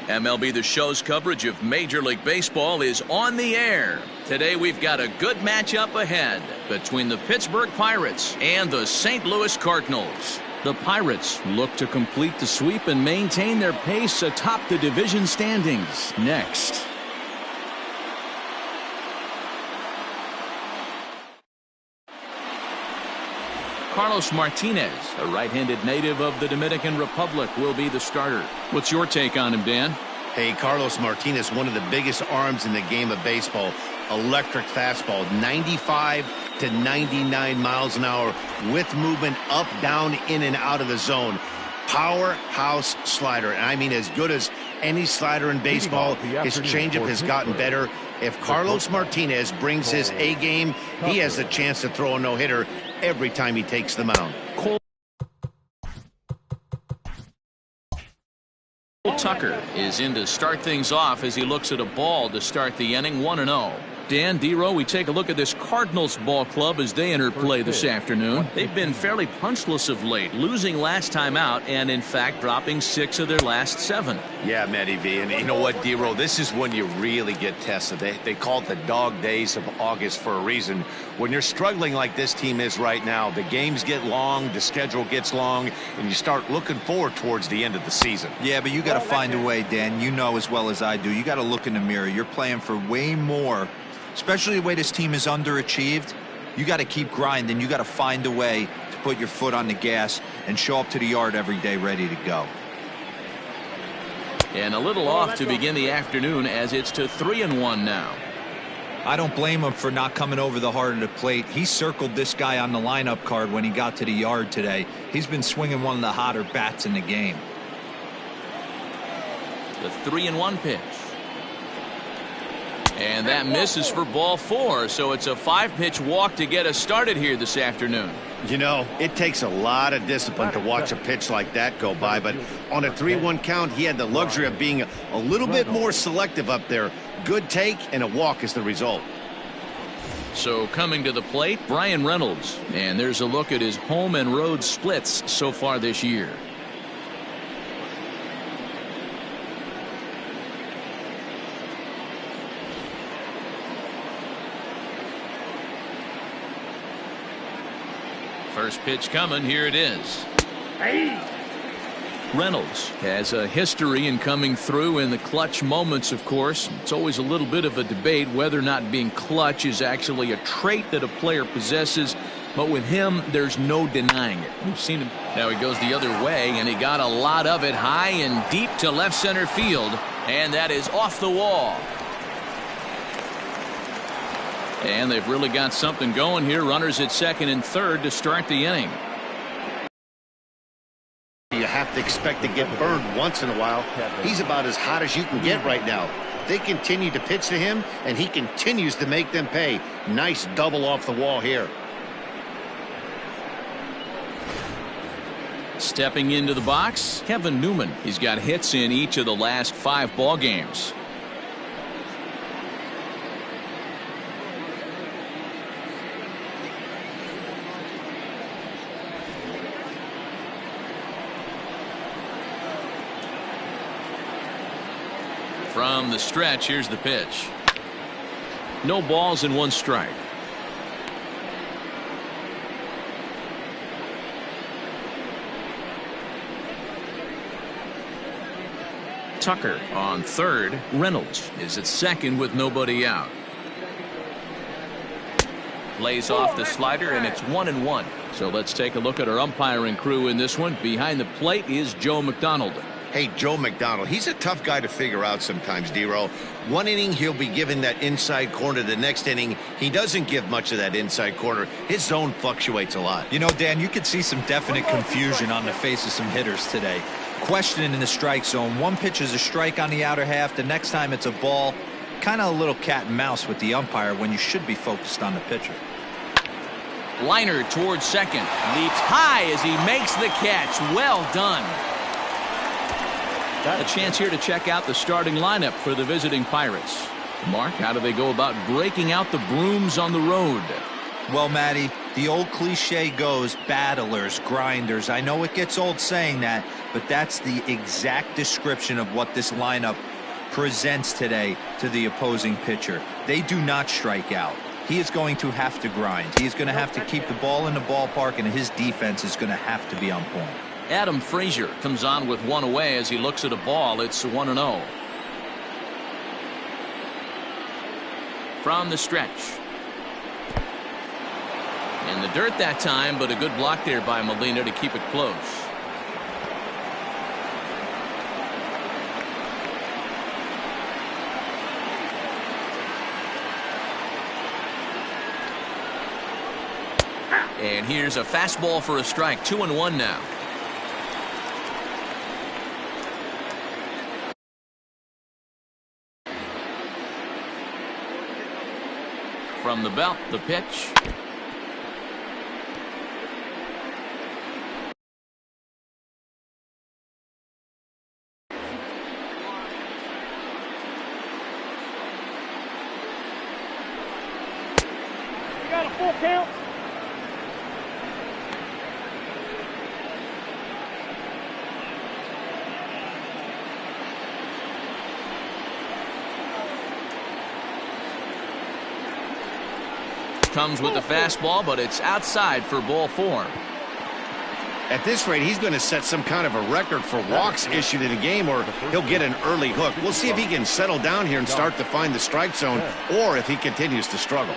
MLB The Show's coverage of Major League Baseball is on the air. Today we've got a good matchup ahead between the Pittsburgh Pirates and the St. Louis Cardinals. The Pirates look to complete the sweep and maintain their pace atop the division standings. Next. Carlos Martinez, a right-handed native of the Dominican Republic, will be the starter. What's your take on him, Dan? Hey, Carlos Martinez, one of the biggest arms in the game of baseball. Electric fastball, 95 to 99 miles an hour with movement up, down, in, and out of the zone. Powerhouse slider, and I mean as good as any slider in baseball. His changeup has gotten better. If Carlos Martinez brings his A game, he has the chance to throw a no-hitter every time he takes the mound. Cole Tucker is in to start things off as he looks at a ball to start the inning, 1-0. Dan, D-Row, we take a look at this Cardinals ball club as they enter play this afternoon. They've been fairly punchless of late, losing last time out and, in fact, dropping 6 of their last 7. Yeah, Matty V, and you know what, D-Row, this is when you really get tested. They call it the dog days of August for a reason. When you're struggling like this team is right now, the games get long, the schedule gets long, and you start looking forward towards the end of the season. Yeah, but you got to find a way, Dan. You know as well as I do. You got to look in the mirror. You're playing for way more. Especially the way this team is underachieved, you got to keep grinding. You got to find a way to put your foot on the gas and show up to the yard every day ready to go. And a little off to begin the afternoon as it's to 3-1 now. I don't blame him for not coming over the heart of the plate. He circled this guy on the lineup card when he got to the yard today. He's been swinging one of the hotter bats in the game. The 3-1 pitch. And that misses for ball 4, so it's a 5-pitch walk to get us started here this afternoon. You know, it takes a lot of discipline to watch a pitch like that go by, but on a 3-1 count, he had the luxury of being a little bit more selective up there. Good take and a walk is the result. So coming to the plate, Brian Reynolds. And there's a look at his home and road splits so far this year. First pitch coming, here it is. Reynolds has a history in coming through in the clutch moments, of course. It's always a little bit of a debate whether or not being clutch is actually a trait that a player possesses, but with him, there's no denying it. We've seen him. Now he goes the other way, and he got a lot of it high and deep to left center field, and that is off the wall. And they've really got something going here. Runners at second and third to start the inning. You have to expect to get burned once in a while. He's about as hot as you can get right now. They continue to pitch to him, and he continues to make them pay. Nice double off the wall here. Stepping into the box, Kevin Newman. He's got hits in each of the last 5 ball games. From the stretch, here's the pitch. No balls and 1 strike. Tucker on third. Reynolds is at second with nobody out. Lays off the slider, and it's 1-1. So let's take a look at our umpiring crew in this one. Behind the plate is Joe McDonald. Hey, Joe McDonald, he's a tough guy to figure out sometimes, D-Row. One inning, he'll be given that inside corner. The next inning, he doesn't give much of that inside corner. His zone fluctuates a lot. You know, Dan, you could see some definite confusion on the face of some hitters today. Questioning in the strike zone. One pitch is a strike on the outer half. The next time it's a ball. Kind of a little cat and mouse with the umpire when you should be focused on the pitcher. Liner towards second. Leaps high as he makes the catch. Well done. Got a chance here to check out the starting lineup for the visiting Pirates. Mark, how do they go about breaking out the brooms on the road? Well, Matty, The old cliche goes, battlers, grinders. I know it gets old saying that, but that's the exact description of what this lineup presents today to the opposing pitcher. They do not strike out. He is going to have to grind. He is going to have to keep the ball in the ballpark, and his defense is going to have to be on point. Adam Frazier comes on with one away as he looks at a ball. It's 1-0. From the stretch. In the dirt that time, but a good block there by Molina to keep it close. And here's a fastball for a strike. 2-1 now. From the belt, the pitch. You got a full count. Comes with the fastball, but it's outside for ball 4. At this rate, he's going to set some kind of a record for walks issued in a game, or he'll get an early hook. We'll see if he can settle down here and start to find the strike zone, or if he continues to struggle.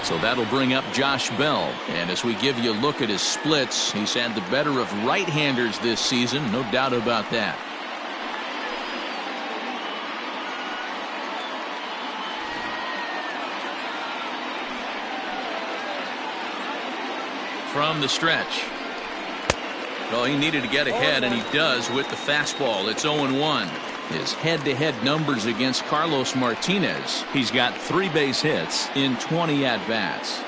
So that'll bring up Josh Bell. And as we give you a look at his splits, he's had the better of right-handers this season, no doubt about that. From the stretch. Well, he needed to get ahead, and he does with the fastball. It's 0-1. His head-to-head numbers against Carlos Martinez. He's got 3 base hits in 20 at-bats.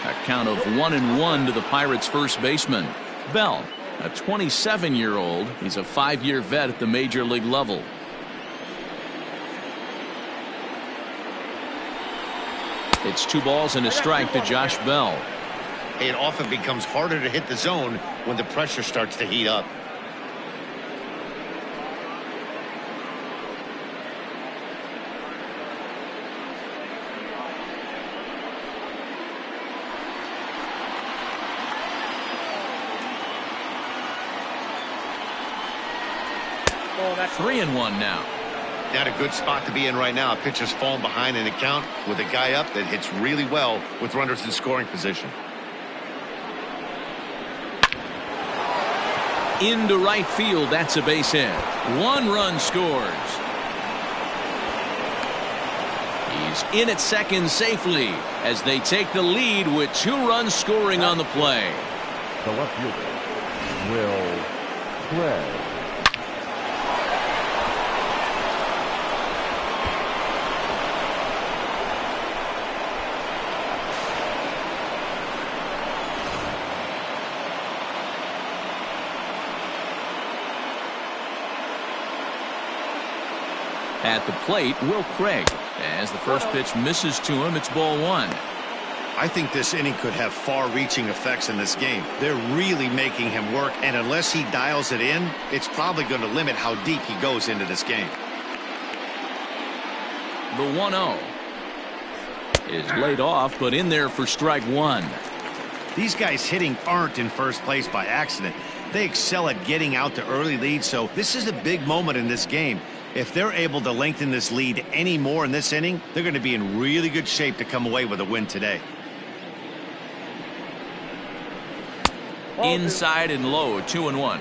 A count of 1-1 to the Pirates' first baseman. Bell, a 27-year-old. He's a 5-year vet at the major league level. It's 2 balls and a strike to Josh Bell. It often becomes harder to hit the zone when the pressure starts to heat up. Oh, that's 3-1 now. Not a good spot to be in right now. A pitcher's falling behind in a count with a guy up that hits really well with runners in scoring position. Into right field. That's a base hit. 1 run scores. He's in at second safely as they take the lead with 2 runs scoring on the play. The left fielder, Will Craig. At the plate, Will Craig. As the first pitch misses to him, it's ball 1. I think this inning could have far-reaching effects in this game. They're really making him work, and unless he dials it in, it's probably going to limit how deep he goes into this game. The 1-0 is laid off, but in there for strike 1. These guys hitting aren't in first place by accident. They excel at getting out to early leads, so this is a big moment in this game. If they're able to lengthen this lead any more in this inning, they're going to be in really good shape to come away with a win today. Inside and low, 2-1.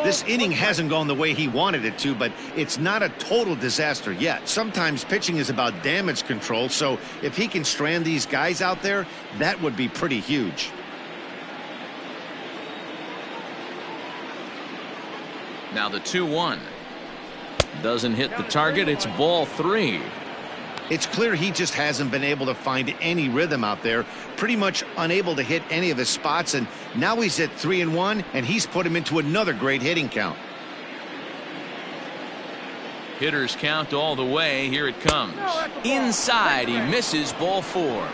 This inning hasn't gone the way he wanted it to, but it's not a total disaster yet. Sometimes pitching is about damage control, so if he can strand these guys out there, that would be pretty huge. Now the 2-1. Doesn't hit the target. It's ball 3. It's clear he just hasn't been able to find any rhythm out there. Pretty much unable to hit any of his spots, and now he's at 3-1, and he's put him into another great hitting count. Hitters count all the way. Here it comes. Inside, he misses, ball 4.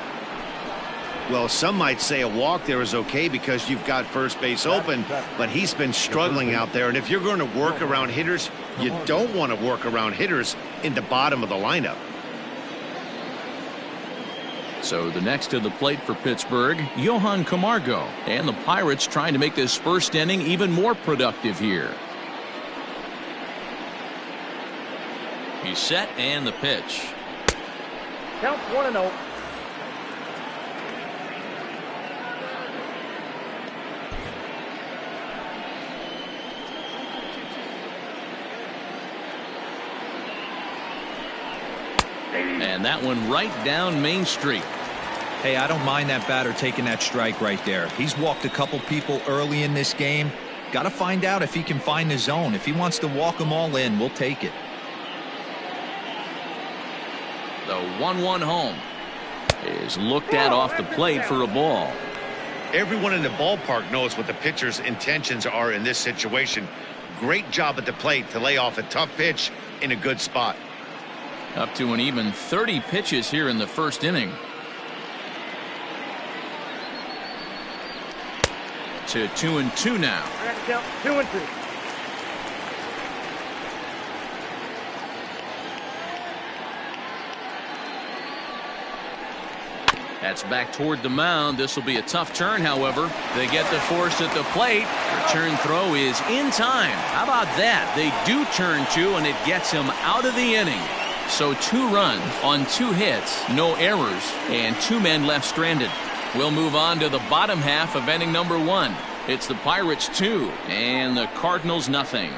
Well, some might say a walk there is okay because you've got first base open, but he's been struggling out there. And if you're going to work around hitters, you don't want to work around hitters in the bottom of the lineup. So the next to the plate for Pittsburgh, Johan Camargo. And the Pirates trying to make this first inning even more productive here. He's set, and the pitch. Counts 1-0. And that one right down Main Street. Hey, I don't mind that batter taking that strike right there. He's walked a couple people early in this game. Got to find out if he can find the zone. If he wants to walk them all in, we'll take it. The 1-1 home is looked at off the plate for a ball. Everyone in the ballpark knows what the pitcher's intentions are in this situation. Great job at the plate to lay off a tough pitch in a good spot. Up to an even 30 pitches here in the first inning. To 2-2 now. I got to count 2-2. That's back toward the mound. This will be a tough turn, however. They get the force at the plate. Return throw is in time. How about that? They do turn 2, and it gets him out of the inning. So 2 runs on 2 hits, no errors, and 2 men left stranded. We'll move on to the bottom half of inning number 1. It's the Pirates 2 and the Cardinals nothing.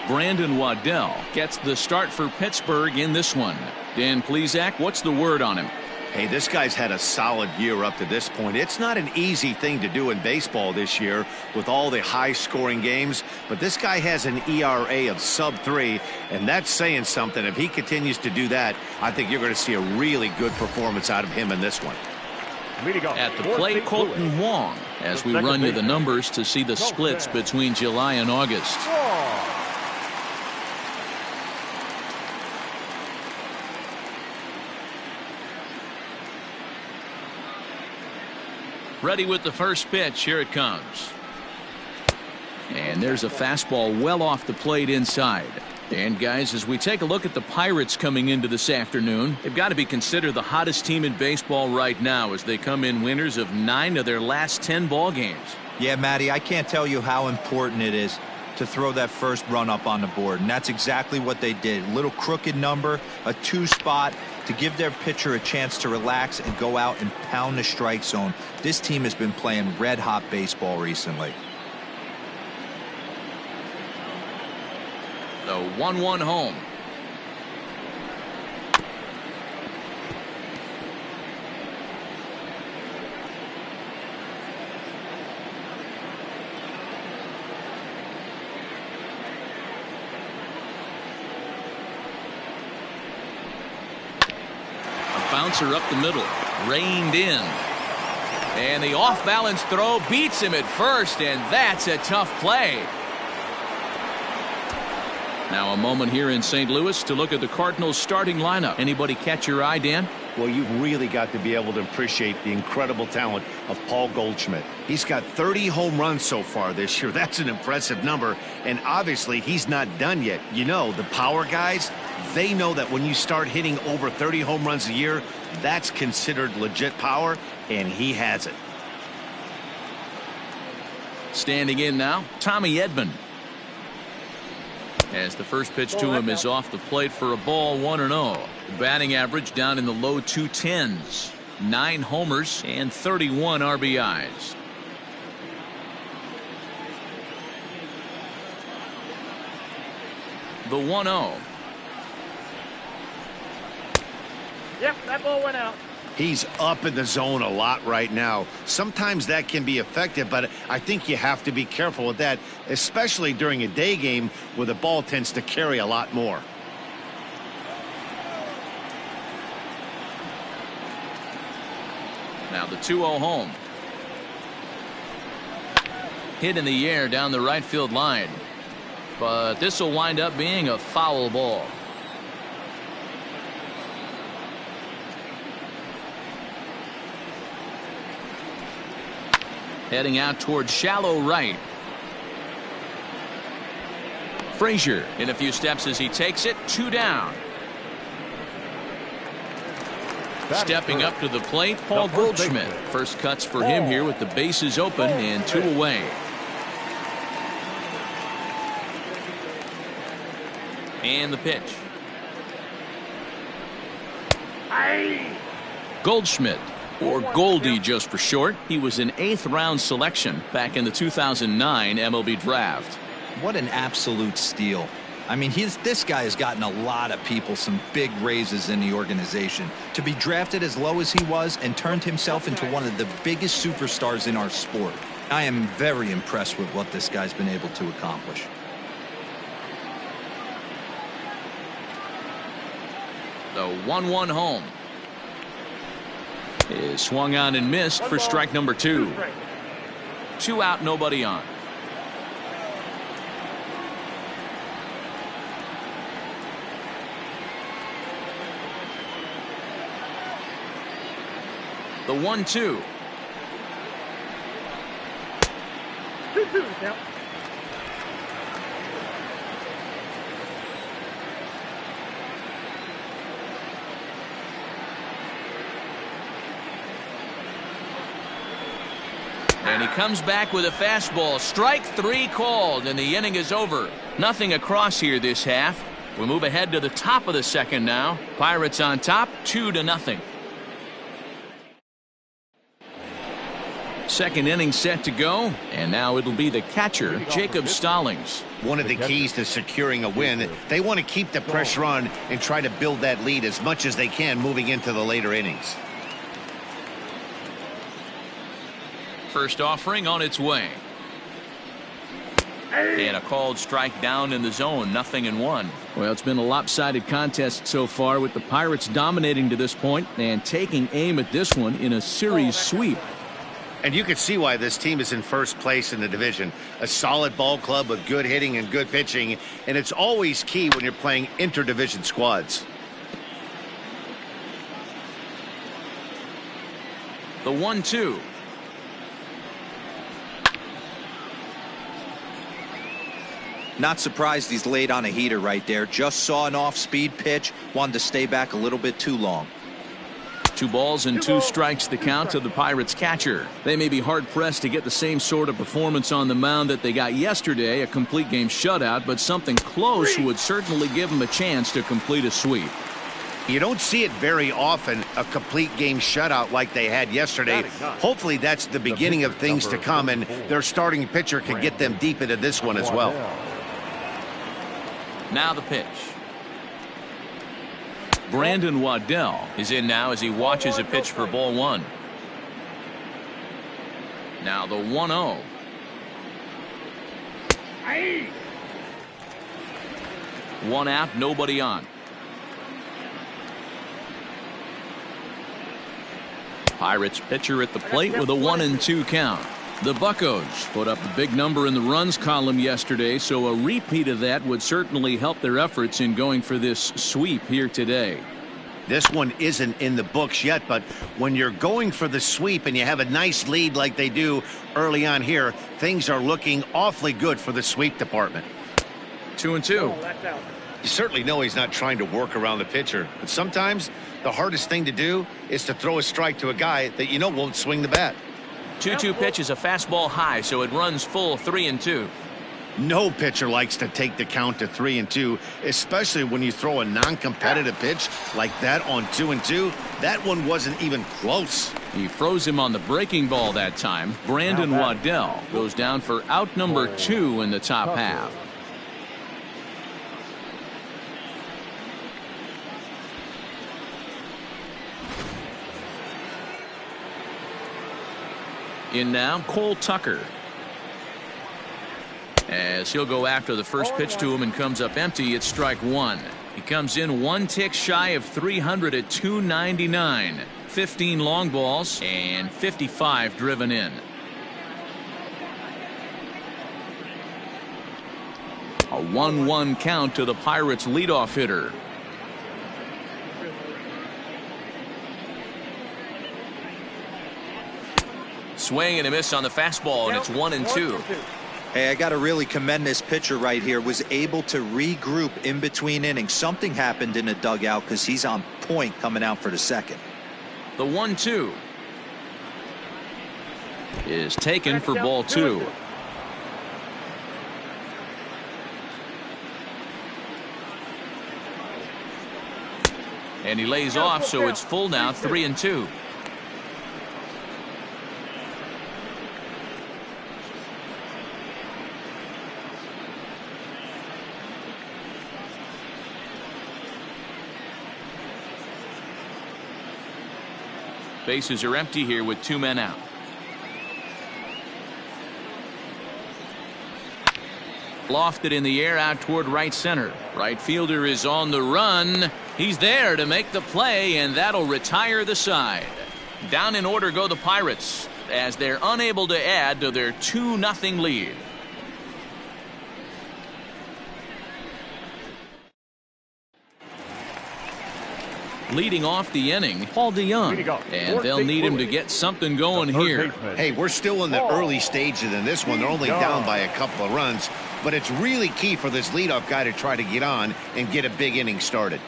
Brandon Waddell gets the start for Pittsburgh in this one. Dan Plesac, what's the word on him? Hey, this guy's had a solid year up to this point. It's not an easy thing to do in baseball this year with all the high-scoring games, but this guy has an ERA of sub-3, and that's saying something. If he continues to do that, I think you're going to see a really good performance out of him in this one. At the plate, Colton Wong, as we run you the numbers to see the splits between July and August. Ready with the first pitch. Here it comes. And there's a fastball well off the plate inside. And guys, as we take a look at the Pirates coming into this afternoon, they've got to be considered the hottest team in baseball right now as they come in winners of 9 of their last 10 ball games. Yeah, Matty, I can't tell you how important it is to throw that first run up on the board, and that's exactly what they did. Little crooked number, a 2 spot to give their pitcher a chance to relax and go out and pound the strike zone. This team has been playing red-hot baseball recently. The 1-1 home. Bouncer up the middle, reined in, and the off-balance throw beats him at first, and that's a tough play. Now a moment here in St. Louis to look at the Cardinals starting lineup. Anybody catch your eye, Dan? Well, you've really got to be able to appreciate the incredible talent of Paul Goldschmidt. He's got 30 home runs so far this year. That's an impressive number, and obviously he's not done yet. You know, the power guys, they know that when you start hitting over 30 home runs a year, that's considered legit power, and he has it. Standing in now, Tommy Edman. As the first pitch to him is off the plate for a ball, 1-0. Batting average down in the low 210s. 9 homers and 31 RBIs. The 1-0. Yep, that ball went out. He's up in the zone a lot right now. Sometimes that can be effective, but I think you have to be careful with that, especially during a day game where the ball tends to carry a lot more. Now the 2-0 home. Hit in the air down the right field line. But this will wind up being a foul ball. Heading out towards shallow right. Frazier in a few steps as he takes it. 2 down. Stepping up to the plate, Paul Goldschmidt. First cuts for him here with the bases open and 2 away. And the pitch. Goldschmidt, or Goldie just for short. He was an 8th round selection back in the 2009 MLB draft. What an absolute steal. I mean, this guy has gotten a lot of people some big raises in the organization. To be drafted as low as he was and turned himself into one of the biggest superstars in our sport. I am very impressed with what this guy's been able to accomplish. The 1-1 home is swung on and missed for strike number 2. 2 out, nobody on. The 1-2. 2-2 count. And he comes back with a fastball. Strike 3 called, and the inning is over. Nothing across here this half. We move ahead to the top of the second now. Pirates on top, 2-0. Second inning set to go, and now it'll be the catcher, Jacob Stallings. One of the keys to securing a win, they want to keep the pressure on and try to build that lead as much as they can moving into the later innings. First offering on its way. And a called strike down in the zone, 0-1. Well, it's been a lopsided contest so far, with the Pirates dominating to this point and taking aim at this one in a series sweep. And you can see why this team is in first place in the division. A solid ball club with good hitting and good pitching, and it's always key when you're playing interdivision squads. The 1-2. Not surprised he's laid on a heater right there. Just saw an off-speed pitch. Wanted to stay back a little bit too long. 2 balls and 2 strikes the count to the Pirates catcher. They may be hard-pressed to get the same sort of performance on the mound that they got yesterday, a complete game shutout, but something close would certainly give them a chance to complete a sweep. You don't see it very often, a complete game shutout like they had yesterday. Hopefully that's the beginning of things to come, and their starting pitcher can get them deep into this one as well. Now the pitch. Brandon Waddell is in now as he watches a pitch for ball 1. Now the 1-0. One out, nobody on. Pirates pitcher at the plate with a 1-2 count. The Buccos put up a big number in the runs column yesterday, so a repeat of that would certainly help their efforts in going for this sweep here today. This one isn't in the books yet, but when you're going for the sweep and you have a nice lead like they do early on here, things are looking awfully good for the sweep department. 2-2. You certainly know he's not trying to work around the pitcher, but sometimes the hardest thing to do is to throw a strike to a guy that you know won't swing the bat. 2-2 pitch is a fastball high, so it runs full 3-2. No pitcher likes to take the count to 3-2, especially when you throw a non-competitive pitch like that on 2-2. That one wasn't even close. He froze him on the breaking ball that time. Brandon Waddell goes down for out number 2 in the top half. In now, Cole Tucker. As he'll go after the first pitch to him and comes up empty, it's strike 1. He comes in 1 tick shy of 300 at 299. 15 long balls and 55 driven in. 1-1 count to the Pirates leadoff hitter. Swing and a miss on the fastball, and it's 1-2. Hey, I got to really commend this pitcher right here. Was able to regroup in between innings. Something happened in the dugout because he's on point coming out for the second. The 1-2 is taken for ball 2. And he lays off, so it's full now, 3-2. Bases are empty here with 2 men out. Lofted in the air out toward right center. Right fielder is on the run. He's there to make the play, and that'll retire the side. Down in order go the Pirates as they're unable to add to their 2-0 lead. Leading off the inning, Paul DeYoung, and they'll need him to get something going here. Hey, we're still in the early stages in this one. They're only down by a couple of runs, but it's really key for this leadoff guy to try to get on and get a big inning started.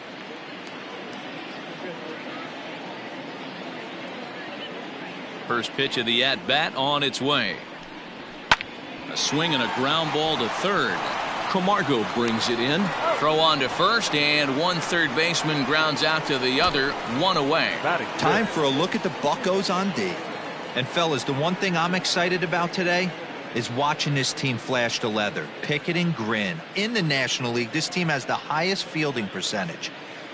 First pitch of the at-bat on its way. A swing and a ground ball to third. Camargo brings it in. Throw on to first, and one third baseman grounds out to the other, 1 away. Time for a look at the Buccos on D. And fellas, the one thing I'm excited about today is watching this team flash the leather. Pick it and grin. In the National League, this team has the highest fielding percentage.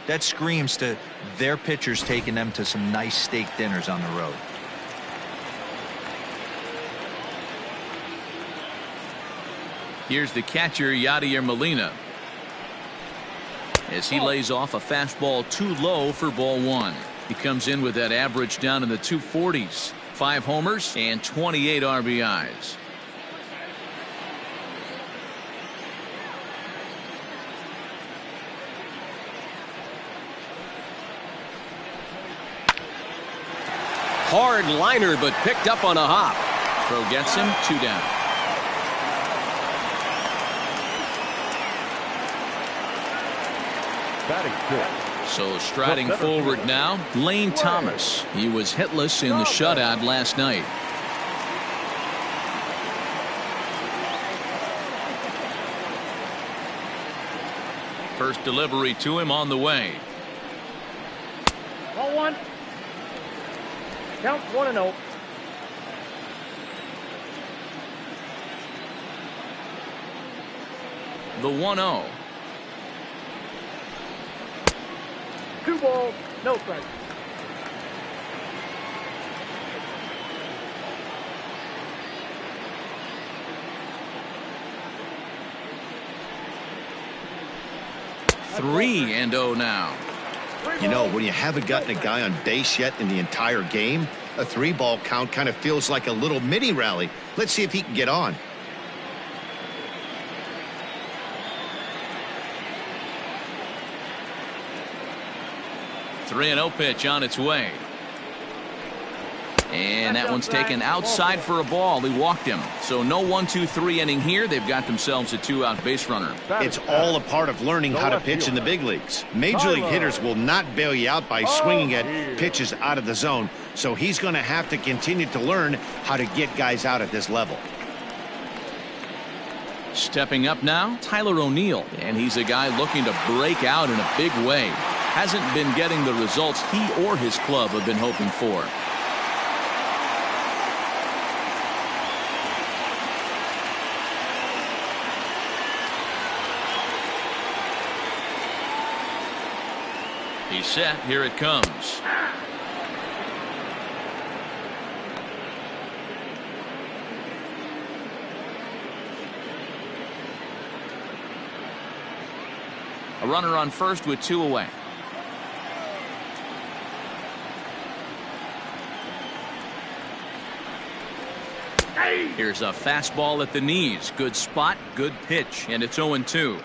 That screams to their pitchers taking them to some nice steak dinners on the road. Here's the catcher, Yadier Molina, as he lays off a fastball too low for ball 1. He comes in with that average down in the 240s. 5 homers and 28 RBIs. Hard liner, but picked up on a hop. Throw gets him, 2 down. So striding forward now, Lane Thomas. He was hitless in the shutout last night. First delivery to him on the way. Ball 1. Count 1-0. The 1-0. 2 balls, no strikes. Three and 0 now. You know, when you haven't gotten a guy on base yet in the entire game, a 3-ball count kind of feels like a little mini rally. Let's see if he can get on. 3-0 pitch on its way. And that one's taken outside for a ball. He walked him. So no 1-2-3 inning here. They've got themselves a 2-out base runner. It's all a part of learning how to pitch in the big leagues. Major league hitters will not bail you out by swinging at pitches out of the zone. So he's going to have to continue to learn how to get guys out at this level. Stepping up now, Tyler O'Neill. And he's a guy looking to break out in a big way. Hasn't been getting the results he or his club have been hoping for. He's set. Here it comes. A runner on first with 2 away. Here's a fastball at the knees. Good spot, good pitch, and it's 0-2.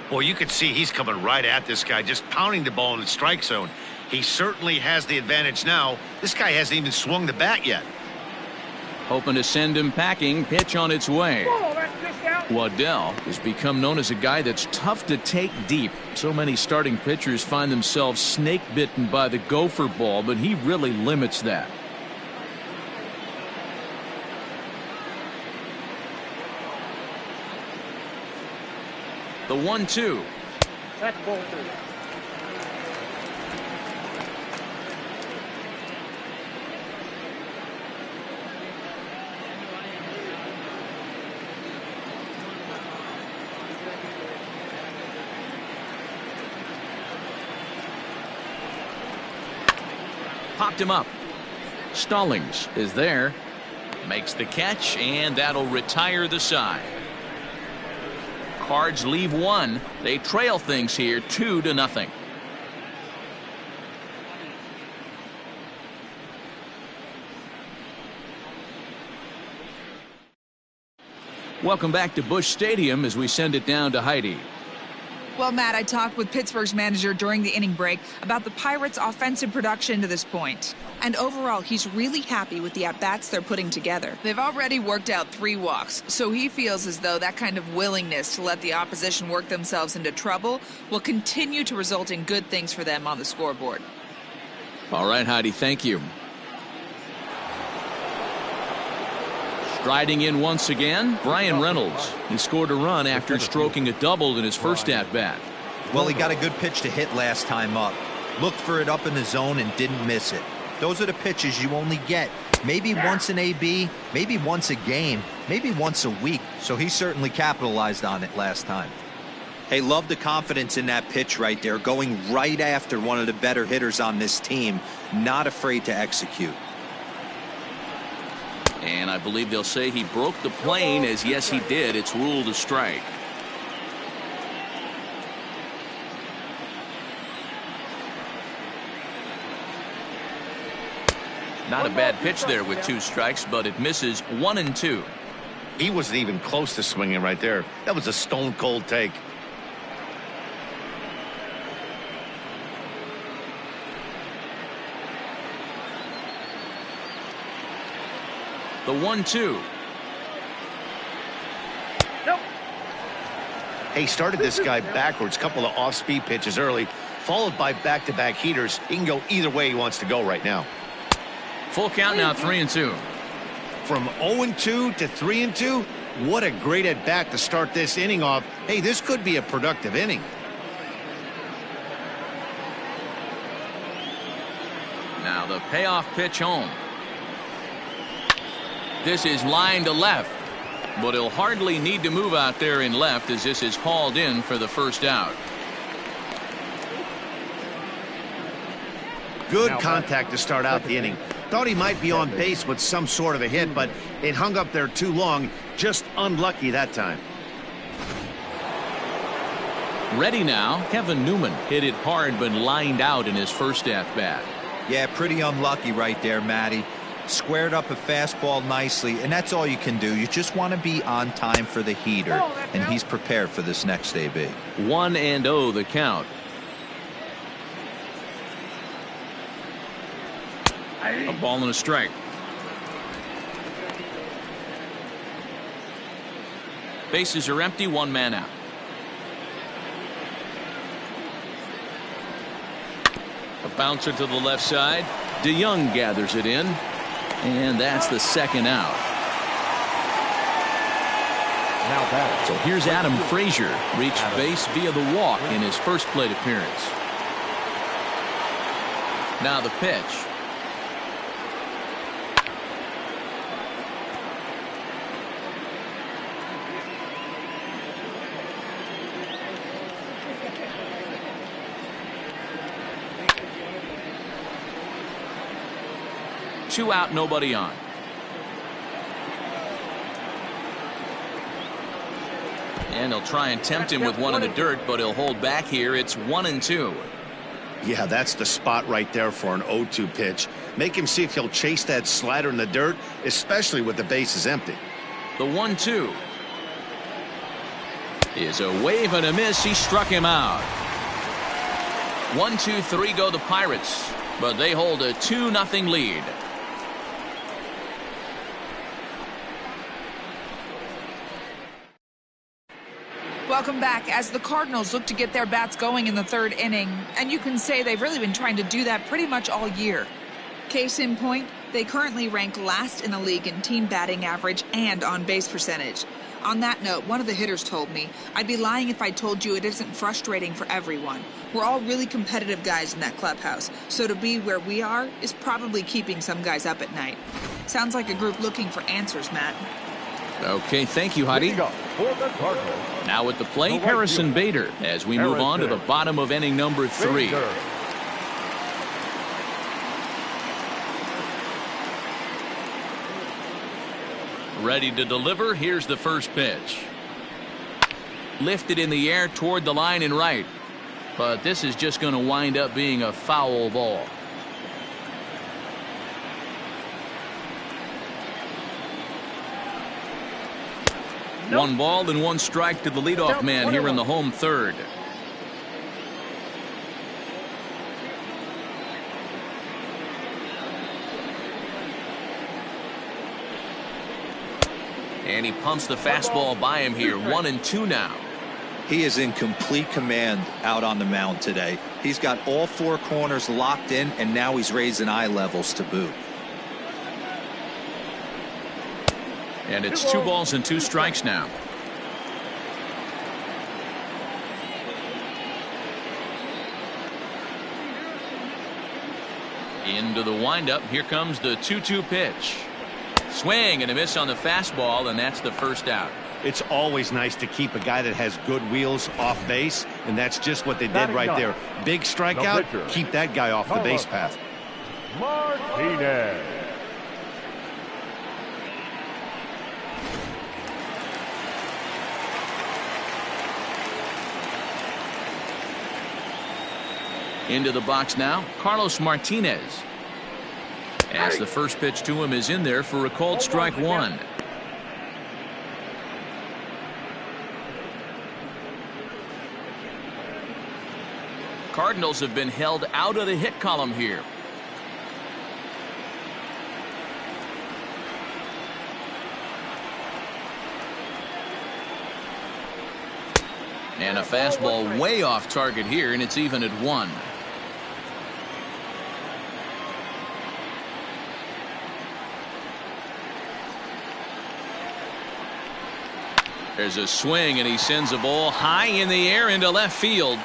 Well, you can see he's coming right at this guy, just pounding the ball in the strike zone. He certainly has the advantage now. This guy hasn't even swung the bat yet. Hoping to send him packing. Pitch on its way. Waddell has become known as a guy that's tough to take deep. So many starting pitchers find themselves snake bitten by the gopher ball, but he really limits that. The 1-2. That's ball 2. Popped him up. Stallings is there. Makes the catch, and that'll retire the side. Cards leave one. They trail things here 2-0. Welcome back to Busch Stadium as we send it down to Heidi. Well, Matt, I talked with Pittsburgh's manager during the inning break about the Pirates' offensive production to this point. And overall, he's really happy with the at-bats they're putting together. They've already worked out 3 walks, so he feels as though that kind of willingness to let the opposition work themselves into trouble will continue to result in good things for them on the scoreboard. All right, Heidi, thank you. Striding in once again, Brian Reynolds. He scored a run after stroking a double in his first at-bat. Well, he got a good pitch to hit last time up. Looked for it up in the zone and didn't miss it. Those are the pitches you only get maybe once in AB, maybe once a game, maybe once a week. So he certainly capitalized on it last time. Hey, love the confidence in that pitch right there, going right after one of the better hitters on this team, not afraid to execute. And I believe they'll say he broke the plane, as yes he did. It's ruled a strike. Not a bad pitch there with 2 strikes, but it misses 1-2. He wasn't even close to swinging right there. That was a stone cold take. The 1-2. Nope. Hey, started this guy backwards, couple of off-speed pitches early, followed by back-to-back heaters. He can go either way he wants to go right now. Full count now, 3-2. From 0-2 to 3-2, what a great at-bat to start this inning off. Hey, this could be a productive inning. Now the payoff pitch home. This is line to left, but he'll hardly need to move out there in left as this is hauled in for the first out. Good contact to start out the inning. Thought he might be on base with some sort of a hit, but it hung up there too long. Just unlucky that time. Ready now. Kevin Newman hit it hard but lined out in his first at-bat. Yeah, pretty unlucky right there, Matty. Squared up a fastball nicely, and that's all you can do. You just want to be on time for the heater, and he's prepared for this next AB. 1-0 the count. A ball and a strike. Bases are empty, 1 man out. A bouncer to the left side. DeYoung gathers it in. And that's the second out. Now batting. So here's Adam Frazier. Reached base via the walk in his first plate appearance. Now the pitch. Two out, nobody on. And he'll try and tempt him with one in the dirt, but he'll hold back here. It's 1-2. Yeah, that's the spot right there for an 0-2 pitch. Make him see if he'll chase that slider in the dirt, especially with the bases empty. The 1-2 is a wave and a miss. He struck him out. 1-2-3 go the Pirates, but they hold a 2-0 lead. Welcome back as the Cardinals look to get their bats going in the third inning, and you can say they've really been trying to do that pretty much all year. Case in point, they currently rank last in the league in team batting average and on base percentage. On that note, one of the hitters told me, "I'd be lying if I told you it isn't frustrating for everyone. We're all really competitive guys in that clubhouse, so to be where we are is probably keeping some guys up at night." Sounds like a group looking for answers, Matt. Okay, thank you, Heidi. Now at the plate, Harrison Bader, as we move on to the bottom of inning number 3. Ready to deliver. Here's the first pitch. Lifted in the air toward the line and right. But this is just going to wind up being a foul ball. Nope. 1 ball and 1 strike to the leadoff man here in the home third. And he pumps the fastball by him here. 1-2 now. He is in complete command out on the mound today. He's got all 4 corners locked in, and now he's raising eye levels to boot. And it's 2 balls and 2 strikes now. Into the windup. Here comes the 2-2 pitch. Swing and a miss on the fastball, and that's the first out. It's always nice to keep a guy that has good wheels off base, and that's just what they did right there. Big strikeout, keep that guy off the base path. Martinez. Into the box now, Carlos Martinez. As the first pitch to him is in there for a called strike 1. Cardinals have been held out of the hit column here. And a fastball way off target here, and it's even at 1. There's a swing, and he sends a ball high in the air into left field.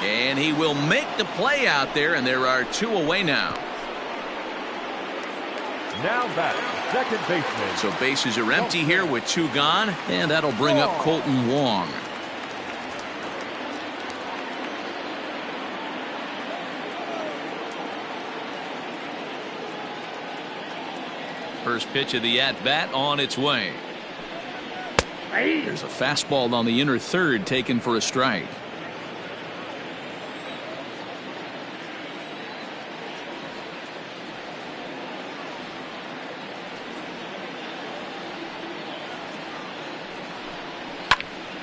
And he will make the play out there, and there are 2 away now. Now back, second baseman. So bases are empty here with 2 gone, and that'll bring up Colton Wong. First pitch of the at-bat on its way. There's a fastball on the inner third taken for a strike.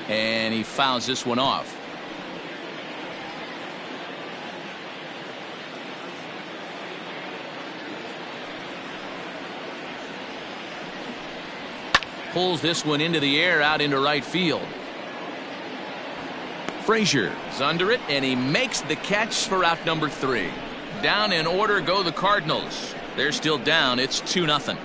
And he fouls this one off. Pulls this one into the air out into right field. Frazier is under it, and he makes the catch for out number 3. Down in order go the Cardinals. They're still down. It's 2-0.